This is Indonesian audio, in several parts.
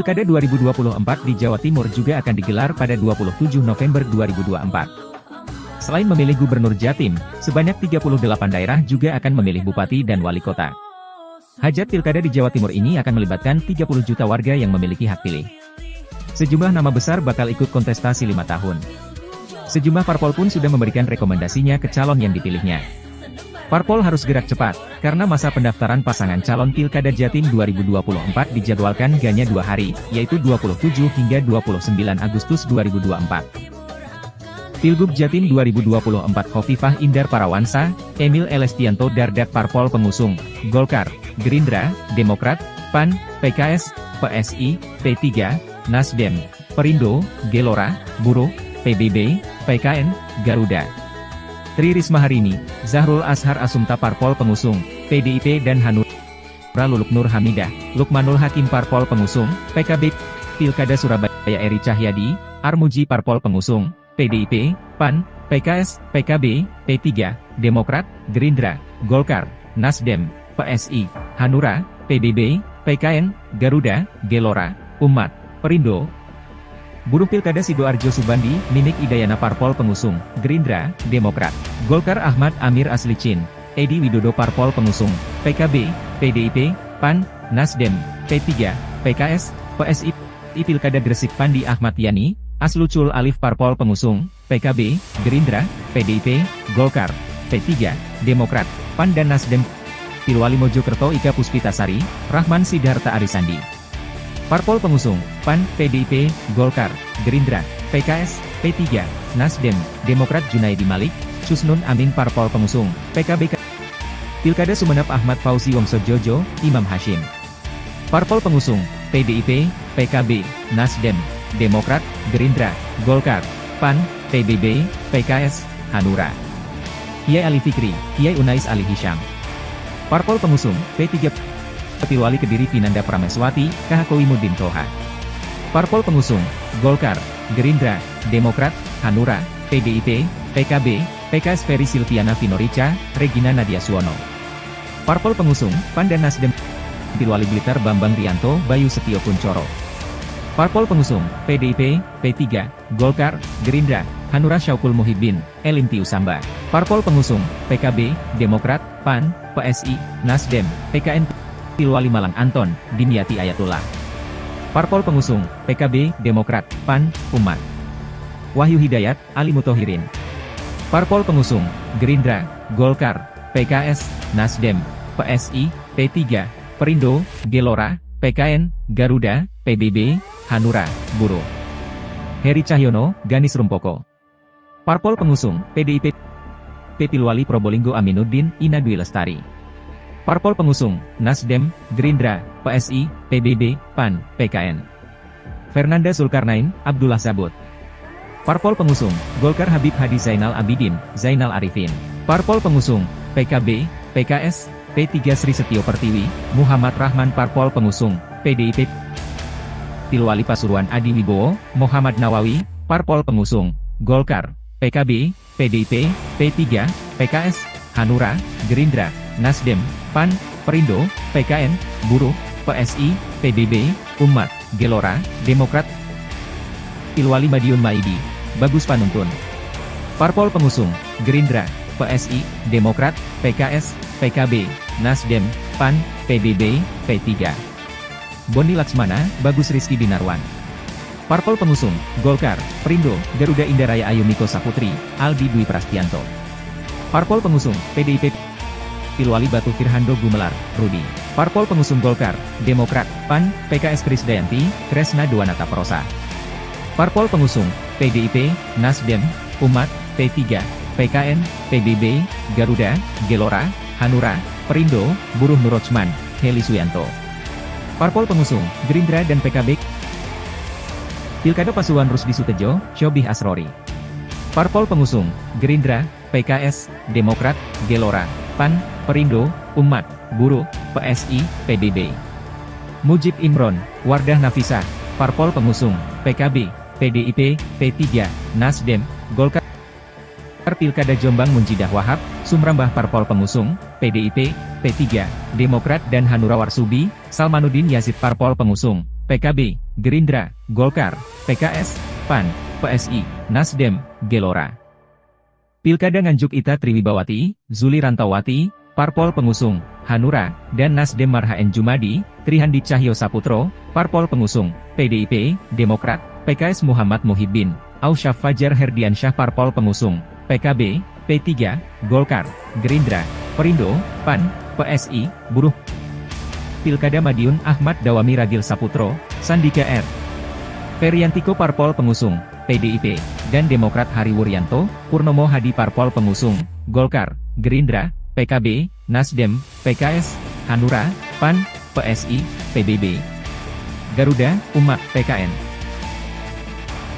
Pilkada 2024 di Jawa Timur juga akan digelar pada 27 November 2024. Selain memilih Gubernur Jatim, sebanyak 38 daerah juga akan memilih Bupati dan Wali Kota. Hajat Pilkada di Jawa Timur ini akan melibatkan 30 juta warga yang memiliki hak pilih. Sejumlah nama besar bakal ikut kontestasi 5 tahun. Sejumlah parpol pun sudah memberikan rekomendasinya ke calon yang dipilihnya. Parpol harus gerak cepat, karena masa pendaftaran pasangan calon Pilkada Jatim 2024 dijadwalkan hanya 2 hari, yaitu 27 hingga 29 Agustus 2024. Pilgub Jatim 2024 Khofifah Indar Parawansa, Emil Elestianto Dardak Parpol pengusung, Golkar, Gerindra, Demokrat, PAN, PKS, PSI, P3, Nasdem, Perindo, Gelora, Buruh, PBB, PKN, Garuda. Tri Risma Harini, Zahrul Azhar Asumta Parpol pengusung, PDIP dan Hanura Luluk Nur Hamidah, Lukmanul Hakim Parpol pengusung, PKB, Pilkada Surabaya Eri Cahyadi, Armuji Parpol pengusung, PDIP, PAN, PKS, PKB, P3, Demokrat, Gerindra, Golkar, Nasdem, PSI, Hanura, PBB, PKN, Garuda, Gelora, Umat, Perindo. Buruh Pilkada Sidoarjo Subandi, Minik Idayana Parpol pengusung, Gerindra, Demokrat, Golkar Ahmad Amir Aslicin, Edi Widodo Parpol pengusung, PKB, PDIP, PAN, Nasdem, P3, PKS, PSI. Pilkada Gresik Fandi Ahmad Yani, Aslucul Alif Parpol pengusung, PKB, Gerindra, PDIP, Golkar, P3, Demokrat, PAN dan Nasdem. Pilwali Mojokerto Ika Puspitasari, Rahman Sidarta Arisandi. Parpol pengusung, PAN, PDIP, Golkar, Gerindra, PKS, P3, Nasdem, Demokrat Junaidi Malik, Susnun Amin Parpol pengusung, PKB. Pilkada Sumenep Ahmad Fauzi Wongso Jojo, Imam Hashim. Parpol pengusung, PDIP, PKB, Nasdem, Demokrat, Gerindra, Golkar, PAN, PBB, PKS, Hanura. Kiai Ali Fikri, Kiai Unais Ali Hisham. Parpol pengusung, P3, Pilwali Kediri Vinanda Prameswati, Kahakowimuddin Toha. Parpol pengusung, Golkar, Gerindra, Demokrat, Hanura, PDIP, PKB, PKS Ferry Silviana Vinorica, Regina Nadia Suwono. Parpol pengusung, PAN dan Nasdem, Pilwali Blitar Bambang Rianto, Bayu Setio Kuncoro. Parpol pengusung, PDIP, P3, Golkar, Gerindra, Hanura Syaukul Muhibbin, Elim Tiusamba. Parpol pengusung, PKB, Demokrat, PAN, PSI, Nasdem, PKN. Pilwali Malang Anton, Dimyati Ayatullah. Parpol pengusung, PKB, Demokrat, PAN, Umat. Wahyu Hidayat, Ali Mutohirin. Parpol pengusung, Gerindra, Golkar, PKS, Nasdem, PSI, P3, Perindo, Gelora, PKN, Garuda, PBB, Hanura, Buruh. Heri Cahyono, Ganis Rumpoko. Parpol pengusung, PDIP, Pilwali Probolinggo Aminuddin, Ina Dwi Lestari. Parpol pengusung, Nasdem, Gerindra, PSI, PBB, PAN, PKN. Fernanda Zulkarnain, Abdullah Sabut. Parpol pengusung, Golkar Habib Hadi Zainal Abidin, Zainal Arifin. Parpol pengusung, PKB, PKS, P3 Sri Setio Pertiwi, Muhammad Rahman. Parpol pengusung, PDIP, Pilwali Pasuruan Adi Wibowo, Muhammad Nawawi. Parpol pengusung, Golkar, PKB, PDIP, P3, PKS, Hanura, Gerindra, Nasdem, PAN, Perindo, PKN, Buruh, PSI, PBB, Umat, Gelora, Demokrat. Pilwali Madiun Maidi, Bagus Panuntun. Parpol pengusung, Gerindra, PSI, Demokrat, PKS, PKB, Nasdem, PAN, PBB, P3. Boni Laksmana, Bagus Rizky Binarwan. Parpol pengusung, Golkar, Perindo, Garuda Indaraya Ayumiko Saputri, Aldi Dwi Prastianto. Parpol pengusung, PDIP, Pilwali Batu Firhando Gumelar, Rudi. Parpol pengusung Golkar, Demokrat, PAN, PKS Krisdayanti, Kresna Dwanata Prosa. Parpol pengusung, PDIP, Nasdem, Umat, P3, PKN, PBB, Garuda, Gelora, Hanura, Perindo, Buruh Nurochman, Heli Suyanto. Parpol pengusung, Gerindra dan PKB. Pilkada Pasuruan Rusdi Sutejo, Syobih Asrori. Parpol pengusung, Gerindra, PKS, Demokrat, Gelora, PAN, Perindo, Umat, Buruh, PSI, PBB. Mujib Imron, Wardah Nafisah. Parpol pengusung, PKB, PDIP, P3, Nasdem, Golkar. Pilkada Jombang Munjidah Wahab, Sumrambah. Parpol pengusung, PDIP, P3, Demokrat dan Hanura Warsubi, Salmanuddin Yazid. Parpol pengusung, PKB, Gerindra, Golkar, PKS, PAN, PSI, Nasdem, Gelora. Pilkada Nganjuk Ita Triwibawati, Zuli Rantawati, Parpol Pengusung, Hanura, dan Nasdem Marhaen Jumadi, Trihandi Cahyo Saputro, Parpol Pengusung, PDIP, Demokrat, PKS Muhammad Muhibbin, Ausyaf Fajar Herdiansyah Parpol Pengusung, PKB, P3, Golkar, Gerindra, Perindo, PAN, PSI, Buruh. Pilkada Madiun Ahmad Dawami Ragil Saputro, Sandika R. Feriantiko Parpol Pengusung, PDIP, dan Demokrat Hari Wuryanto, Purnomo Hadi Parpol Pengusung, Golkar, Gerindra, PKB, Nasdem, PKS, Hanura, PAN, PSI, PBB. Garuda, Umat, PKN.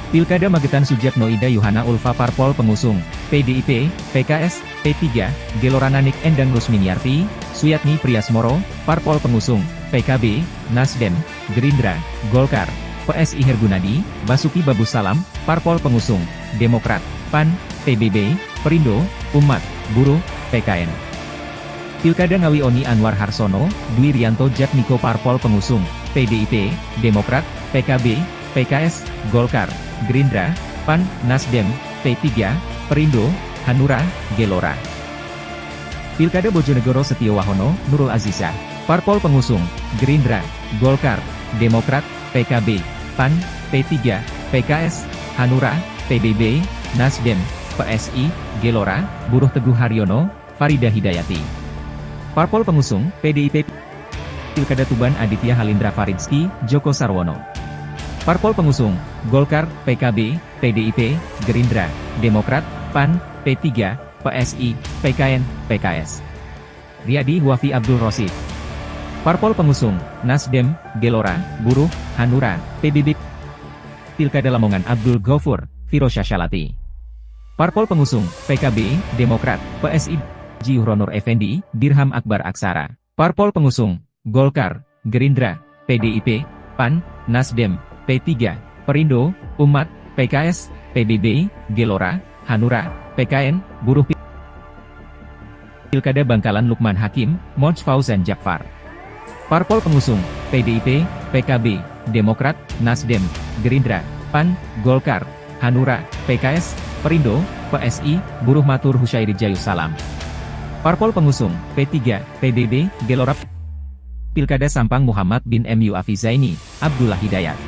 Pilkada Magetan Sujatno Ida Yuhana Ulfa Parpol Pengusung, PDIP, PKS, P3, Gelora Nanik Endang Rusminiarti, Suyatni Priasmoro, Parpol Pengusung, PKB, Nasdem, Gerindra, Golkar, PSI Hergunadi, Basuki Babusalam, Parpol Pengusung, Demokrat, PAN, PBB, Perindo, Umat, Buruh, PKN. Pilkada Ngawi Oni Anwar Harsono, Dwi Rianto Jatmiko Parpol Pengusung, PDIP, Demokrat, PKB, PKS, Golkar, Gerindra, PAN, Nasdem, P3, Perindo, Hanura, Gelora. Pilkada Bojonegoro Setio Wahono, Nurul Azizah, Parpol Pengusung, Gerindra, Golkar, Demokrat, PKB, PAN, P3, PKS, Hanura, PBB, Nasdem, PSI, Gelora, Buruh Teguh Haryono, Farida Hidayati. Parpol Pengusung, PDIP. Pilkada Tuban Aditya Halindra Faridski, Joko Sarwono. Parpol Pengusung, Golkar, PKB, PDIP, Gerindra, Demokrat, PAN, P3, PSI, PKN, PKS. Riyadi Huafi Abdul Rosid. Parpol Pengusung, Nasdem, Gelora, Buruh, Hanura, PBB. Pilkada Lamongan Abdul Ghafur, Firosya Shalati. Parpol Pengusung, PKB, Demokrat, PSI, Jiuhronur Effendi, Dirham Akbar Aksara. Parpol Pengusung, Golkar, Gerindra, PDIP, PAN, Nasdem, P3, Perindo, Umat, PKS, PBB, Gelora, Hanura, PKN, Buruh. Pilkada Bangkalan Lukman Hakim, Moj Fauzan Jakfar. Parpol Pengusung, PDIP, PKB, Demokrat, Nasdem, Gerindra, PAN, Golkar, Hanura, PKS, Perindo, PSI, Buruh Matur Husyairi Jayusalam. Parpol Pengusung, P3, PBB, Gelora. Pilkada Sampang Muhammad bin MU Afizaini, Abdullah Hidayat.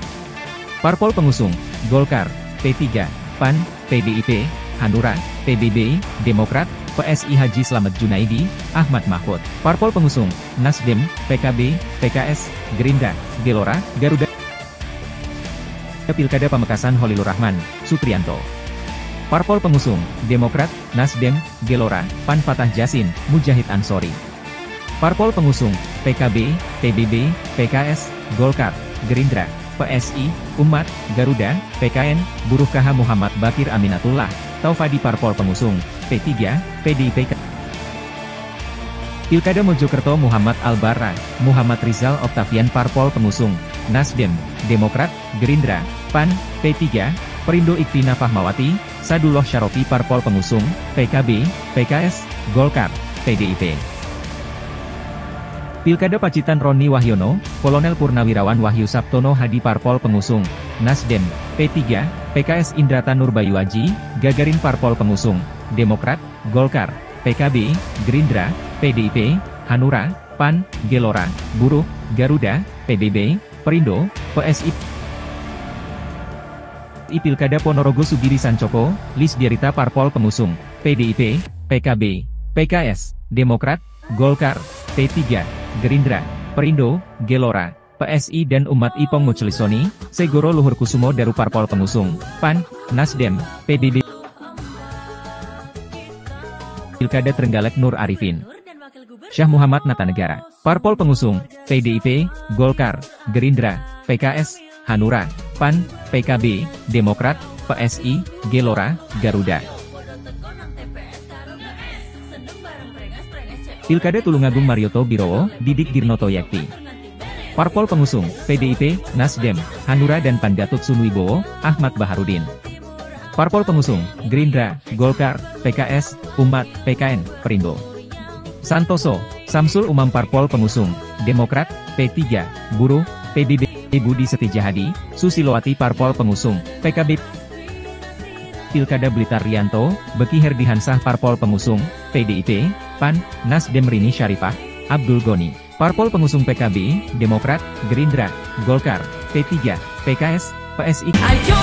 Parpol Pengusung, Golkar, P3, PAN, PDIP, Hanura, PBB, Demokrat, PSI Haji Slamet Junaidi, Ahmad Mahfud. Parpol Pengusung, Nasdem, PKB, PKS, Gerindra, Gelora, Garuda. Pilkada Pamekasan Holilur Rahman, Supriyanto. Parpol Pengusung, Demokrat, Nasdem, Gelora, PAN Fatah Jasin, Mujahid Ansori. Parpol Pengusung, PKB, PBB, PKS, Golkar, Gerindra, PSI, Umat, Garuda, PKN, Buruh KH Muhammad Bakir Aminatullah, Taufadi. Parpol Pengusung, P3, PDIP. Pilkada Mojokerto Muhammad Al-Barra, Muhammad Rizal Oktavian. Parpol Pengusung, Nasdem, Demokrat, Gerindra, PAN, P3, Perindo. Ikvina Fahmawati, Sadullah Syarofi. Parpol Pengusung, PKB, PKS, Golkar, PDIP. Pilkada Pacitan Roni Wahyono, Kolonel Purnawirawan Wahyu Sabtono Hadi. Parpol Pengusung, Nasdem, P3, PKS Indrata Nurbayuaji, Gagarin. Parpol Pengusung, Demokrat, Golkar, PKB, Gerindra, PDIP, Hanura, PAN, Gelora, Buruh, Garuda, PBB, Perindo, PSI. Pilkada Ponorogo Sugiri Sancoko, Lis Diarita. Parpol Pengusung, PDIP, PKB, PKS, Demokrat, Golkar, P3, Gerindra, Perindo, Gelora, PSI dan Umat. Ipong Muchlisoni, Segoro Luhur Kusumo Daru. Parpol Pengusung, PAN, Nasdem, PBB. Pilkada Trenggalek Nur Arifin, Syah Muhammad Natanegara. Parpol Pengusung, PDIP, Golkar, Gerindra, PKS, Hanura, PAN, PKB, Demokrat, PSI, Gelora, Garuda. Pilkada Tulungagung Marioto Birowo, Didik Girnoto Yakti. Parpol Pengusung, PDIP, Nasdem, Hanura dan PAN. Gatot Sunwibowo, Ahmad Baharudin. Parpol Pengusung, Gerindra, Golkar, PKS, Umat, PKN, Perindo. Santoso, Samsul Umam. Parpol Pengusung, Demokrat, P3, Buruh, PBB. Ibu Budi Setijahadi, Susilowati Parpol Pengusung, PKB. Pilkada Blitar Rianto, Beki Herdihansah Parpol Pengusung, PDIP, PAN, Nasdem Rini Syarifah, Abdul Goni, Parpol Pengusung PKB, Demokrat, Gerindra, Golkar, P3, PKS, PSI.